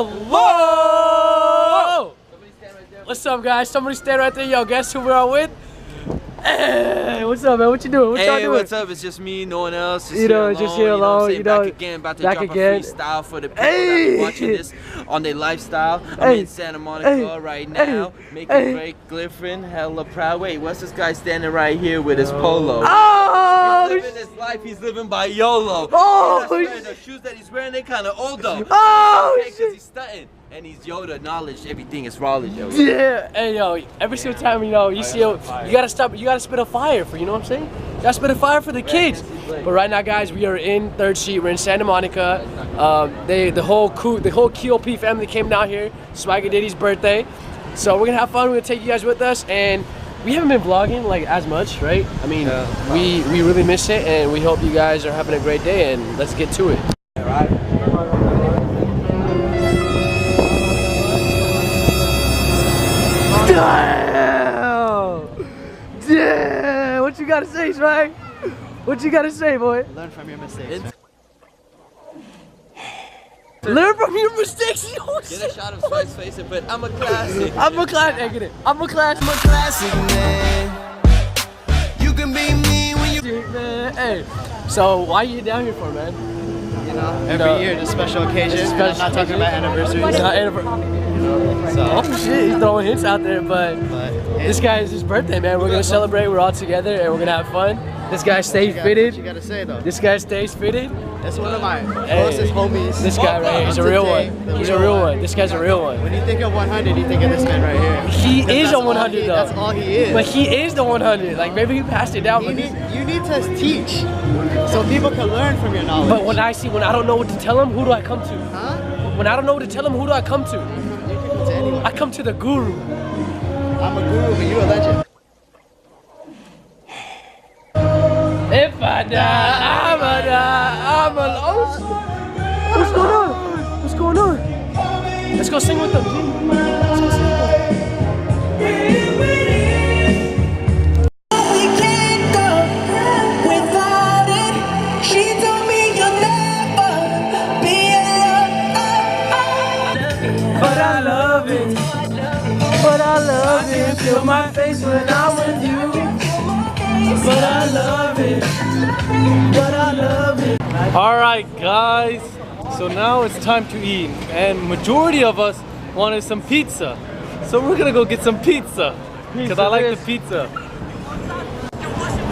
Hello! What's up, guys? Somebody stand right there. Yo, guess who we're all with? Hey, what's up, man? What you doing? What y'all doing? What's up? It's just me, no one else. Just just here alone. You know, back again, about to drop a freestyle for the people that are watching this on their lifestyle. I'm in Santa Monica right now, making great gliffering, hella proud. Wait, what's this guy standing right here with his polo? Oh! He's living his life. He's living by YOLO. Oh! The shoes that he's wearing, they kind of old though. Oh! Okay, because he's stunting. And he's Yoda, knowledge, everything is knowledge, yo. Yeah, hey yo, every single time you see you gotta spit a fire for, you know what I'm saying? You gotta spit a fire for the kids. But right now, guys, we are in Third Street. We're in Santa Monica. The whole QOP family came down here. Swagger Diddy's birthday, so we're gonna have fun. We're gonna take you guys with us, and we haven't been vlogging like as much, right? I mean, we really miss it, and we hope you guys are having a great day. And let's get to it. All right. Damn! Damn! What you gotta say, Swag? What you gotta say, boy? Learn from your mistakes. Learn from your mistakes, yo! Get a shot of Swag's face and put, I'm a classic. I'm a classic. Hey, get it. I'm a classic. Man. You can be me when you... Man, hey. So, why are you down here for, man? You know, every year, it's a special occasion. I'm not talking about anniversaries. It's not anniversary. So, oh shit, he's throwing hints out there, but this guy is his birthday, man. We're gonna celebrate. We're all together and we're gonna have fun. This guy stays fitted. What you gotta say though? This guy stays fitted. That's one of my closest homies. This guy right here, he's a real one. He's a real one. This guy's a real one. When you think of 100, you think of this man right here. He is a 100 though. That's all he is. But he is the 100. Like maybe he passed it down. You need to teach so people can learn from your knowledge. But when I don't know what to tell him, who do I come to? Huh? When I don't know what to tell him, who do I come to? To anyone. I come to the guru. I'm a guru, but you're a legend. If I die, I'ma die. I'm alone. What's going on? What's going on? Let's go sing with them. Let's go sing with them. We can't go without it. She told me you'll never be alone. But I love it. But I love it. Feel my face when I'm with you. But I love it. But I love it. Alright guys, so now it's time to eat, and majority of us wanted some pizza. So we're gonna go get some pizza, because I like the pizza.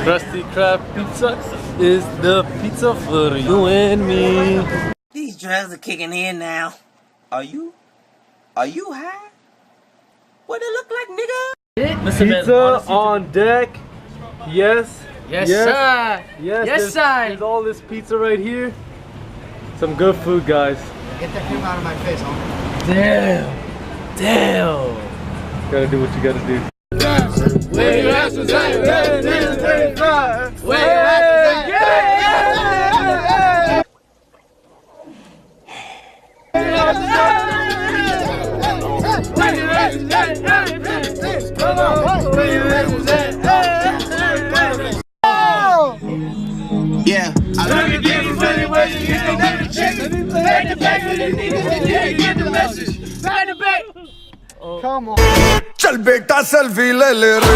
Krusty Krab pizza is the pizza for you and me. These drugs are kicking in now. Are you high? What it look like, nigga? Pizza on deck. Yes. Yes, sir. Yes, yes, sir. There's all this pizza right here. Some good food, guys. Get that cream out of my face, homie. Damn. Damn. Gotta do what you gotta do. Where your ass was at? Where your ass was at? Yeah. I love you, give you really what you get the chicken. Back to back with the niggas that can't get the message. Back to back. Come on. चल बेटा selfie ले ले रे.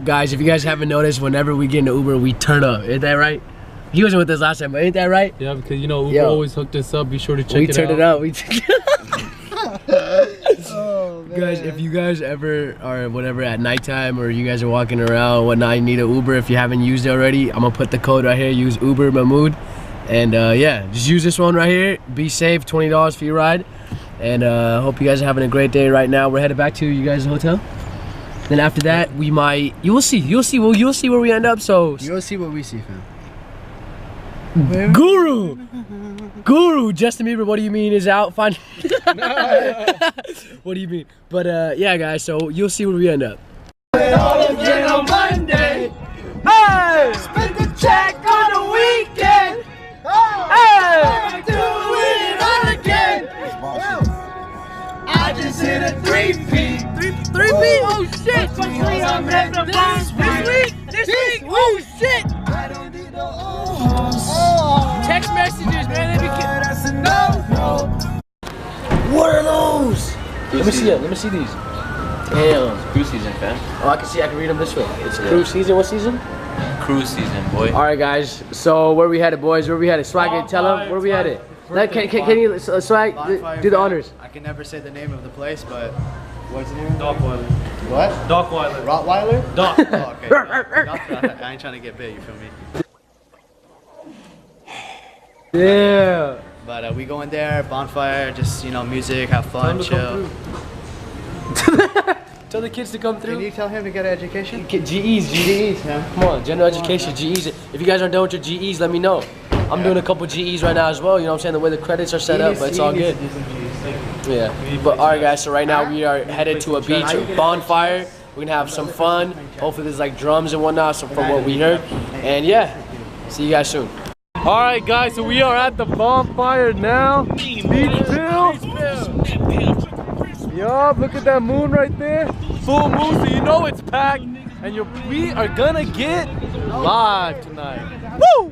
Guys, if you guys haven't noticed, whenever we get in the Uber, we turn up. Ain't that right? He wasn't with us last time, but ain't that right? Yeah, because you know Uber always hooked us up. Be sure to check it out. We turned it up. Guys, if you guys ever are whatever at nighttime or you guys are walking around or whatnot, you need an Uber. If you haven't used it already, I'm gonna put the code right here. Use UBERMAHMOOD, and yeah, just use this one right here. Be safe. $20 for your ride, and hope you guys are having a great day. Right now, we're headed back to you guys' hotel. Then after that, we might. You'll see where we end up. So You'll see what we see, fam. Guru, Justin Bieber, what do you mean is out? Fine. What do you mean? But yeah, guys, so you'll see where we end up. All again on Monday. Hey! Spend the check on the weekend. Hey! Do it all again. I just hit a 3P. 3P? Oh shit! This week? Oh shit! Text messages, man, they be Let me see it. Let me see these. Damn. Qrew season, fam. Oh, I can see. I can read them this way. It's Qrew season. What season? Qrew season, boy. All right, guys. So where we headed, boys? Where we headed? Swag, tell them where we headed. Can you Swag do the honors? I can never say the name of the place, but what's the name? Dockweiler. What? Dockweiler. Rottweiler? Doc. Oh, okay. I ain't trying to get big. You feel me? Yeah. But we going there, bonfire, just music, have fun, chill. Tell the kids to come through. Can you tell him to get an education? GEs. Yeah. Come on, general education, GEs. If you guys aren't done with your GEs, let me know. I'm doing a couple GEs right now as well. You know what I'm saying? The way the credits are set up, but it's all good. Yeah. But all right, guys. So right now we are headed to a beach, bonfire. We're gonna have some fun. Hopefully there's like drums and whatnot. So from what we heard, and yeah, see you guys soon. All right, guys. So we are at the bonfire now. Beach Bill. Yup, look at that moon right there. Full moon, so you know it's packed. And we are gonna get live tonight. Woo!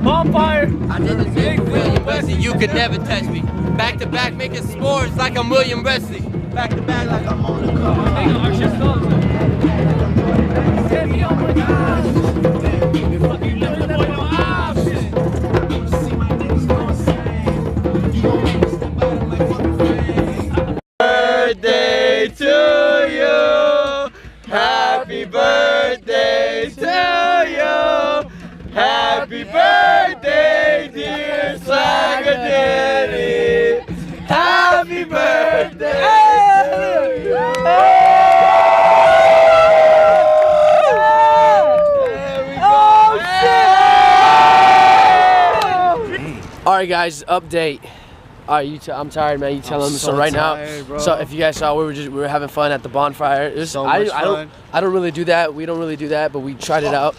Bonfire! I did the big William Wesley, you could never touch me. Back to back, making scores like I'm William Wesley. Back to back like I'm on the Birthday to you! Happy birthday to you! Happy birthday, dear Swagger Daddy! Happy birthday to you! There we go! All right, guys. Update. All right, I'm tired, man. You tell them. So right tired, now, bro. so if you guys saw, we were having fun at the bonfire. It was, So much fun. I don't really do that. We don't really do that, but we tried it out.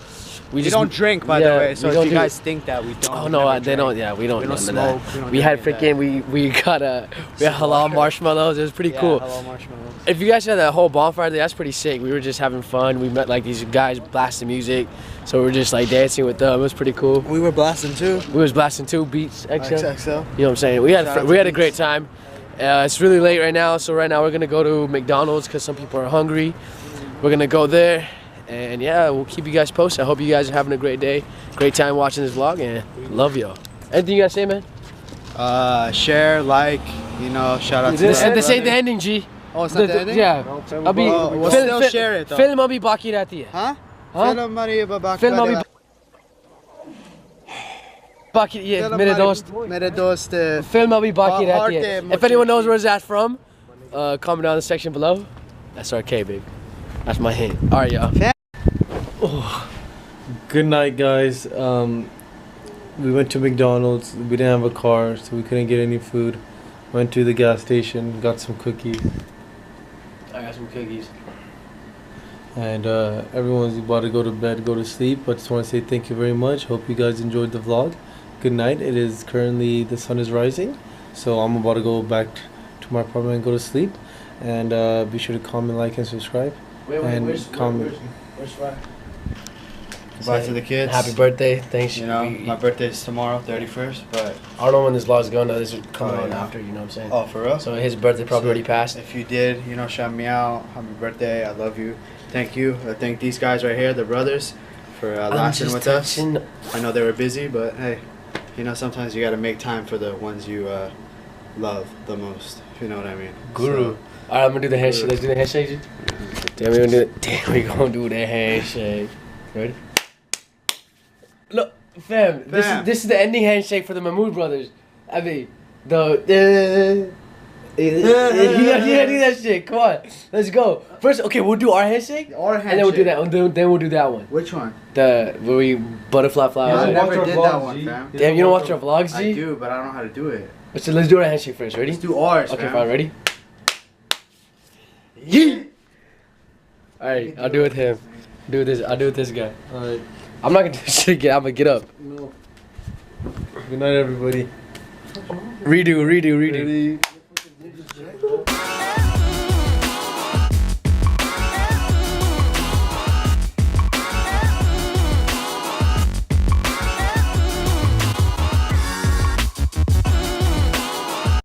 We don't drink, by the way. So we if don't you do- guys think that we don't, Oh we no, never they drink. don't. Yeah, we don't. We don't none of that. smoke. We don't We do had any of freaking. We got halal marshmallows. It was pretty cool. Hello, marshmallows. If you guys had that whole bonfire, that's pretty sick. We were just having fun. We met like these guys blasting music, so we were just like dancing with them. It was pretty cool. We were blasting too. We was blasting too. Beats XL. XXL. You know what I'm saying? We had Shout out we to had a Beats. great time. It's really late right now, so right now we're gonna go to McDonald's because some people are hungry. We're gonna go there, and yeah, we'll keep you guys posted. I hope you guys are having a great day, great time watching this vlog, and love y'all. Anything you gotta say, man? Share, like, shout out to This the ain't the ending, G. Oh, it's not the ending? Yeah. Abhi We'll still share it, though. Film abhi baki rehti hai. Huh? Huh? Film abhi Baki, yeah, mere dost. Mere dost. Film abhi baki rehti hai. Heart If anyone knows where that's from, comment down in the section below. That's RK, baby. That's my hint. All right, y'all. Good night, guys. We went to McDonald's. We didn't have a car, so we couldn't get any food. Went to the gas station, got some cookies, I got some cookies. and everyone's about to go to bed, go to sleep. But just want to say thank you very much. Hope you guys enjoyed the vlog. Good night. It is currently, the sun is rising, so I'm about to go back to my apartment and go to sleep. And be sure to comment, like, and subscribe. And comment. Where's Fry? Goodbye to the kids. Happy birthday. Thanks. My birthday is tomorrow, 31st, but... I don't know when this vlog's going. This is coming Oh, on yeah. after, you know what I'm saying? Oh, for real? So his birthday probably already passed. If you did, shout me out. Happy birthday. I love you. Thank you. I thank these guys right here, the brothers, for lasting with us. I know they were busy, but hey, sometimes you got to make time for the ones you love the most, if you know what I mean. Guru. All right, I'm gonna do the handshake. Let's do the handshake, G. Damn, we gonna do the handshake. Ready? Look, fam. This is the ending handshake for the Mahmood Brothers. I mean, Yeah, do that shit. Come on, let's go. First, okay, we'll do our handshake, Our and then we'll do that. Then we'll do that one. Which one? The where we butterfly fly. I away. never did that one, fam. Damn, you don't watch our vlogs, G? I do, but I don't know how to do it. So let's do our handshake first. Ready? Let's do ours, Okay, fam. fine. Ready? Yeah. All right, I'll do it with him. Do this. I'll do it with this guy. All right. I'm not gonna do shit again. I'm gonna get up. No. Good night, everybody. Redo. Ready?